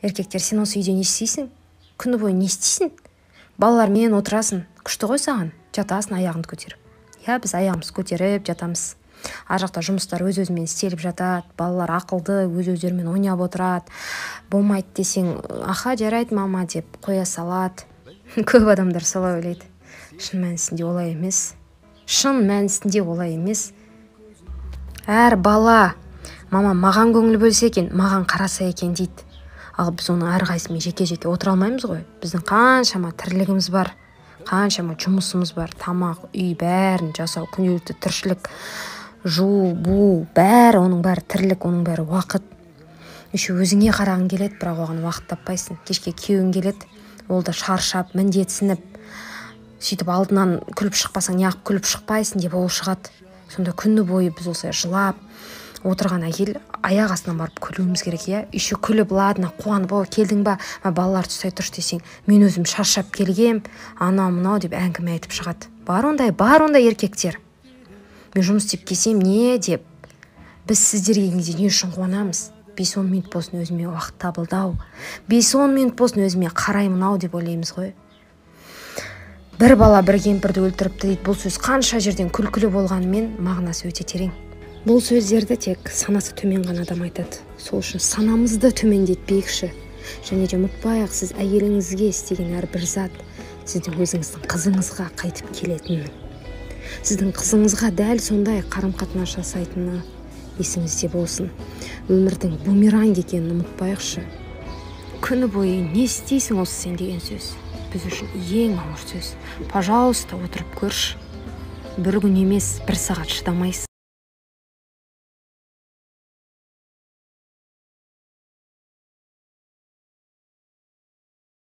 Еркектер, сен осы үйде не істейсің? Күні бойы не істейсің? Балалармен отырасың, күшті ғой саған, жатасың аяғыңды көтеріп. Иә, біз аяғымызды көтеріп жатамыз. Ар жақта жұмыстар өз-өзімен істеліп жатады, балалар ақылды, өз-өздерімен ойнап отырады. Болмайды десең, аха, жарайды мама деп қоя салады. Көп адамдар солай ойлайды. Шын мәнісінде олай емес. Әр бала, мама маған көңіл бөлсе екен, маған қараса екен дейді. Ал біз оның әрқайсымен жеке-жеке отыра алмаймыз ғой. Біздің қаншама тірлігіміз бар, қаншама жұмысымыз бар, тамақ, үй бәрін жасау, күнделікті тіршілік, жуу, буу, бәрі, оның бәрі тірлік, оның бәрі уақыт. Еще өзіңе қарағың келеді, бірақ оған уақыт таппайсың. Кешке күйеуің келеді, ол да шаршап, міндетсініп, сөйтіп алдынан күліп шықпасаң, неғып күліп шықпайсың деп ол шығады. Сонда күні бойы біз осылай жылап отырған әйел аяқ астынан барып күлуіміз керек, иә. Еще күліп, ладно, қуанып, келдің ба, балалар түстай тұршы десең, мен өзім шаршап келгем, анау мынау деп әңгіме айтып шығады. Бар ондай еркектер. Мен жұмыс істеп келсем, не деп. Біз сіздерге келгенде не үшін қуанамыз? 5-10 минут болсын өзіме уақыт табылды-ау. 5-10 минут болсын өзіме қараймын-ау деп ойлаймыз ғой. Бір бала бір кемпірді өлтіріпті дейді. Бұл сөз қанша жерден күлкілі болғанымен мағынасы өте терең. Бұл сөздерді тек санасы төмен ғана адам айтады. Сол үшін санамызды төмендетпейікші. Және де ұмытпайық, сіз әйеліңізге істеген әрбір зат сіздің өзіңіздің қызыңызға қайтып келетіні. Сіздің қызыңызға дәл сондай қарым-қатынас жасайтыны есіңізде болсын. Өмірдің бумеранг екенін ұмытпайықшы. Күні бойы не істейсің осы сен деген сөз біз үшін ең ауыр сөз. Пожалуйста, отырып көрші. Бір күн емес, 1 сағат шыдамайсың.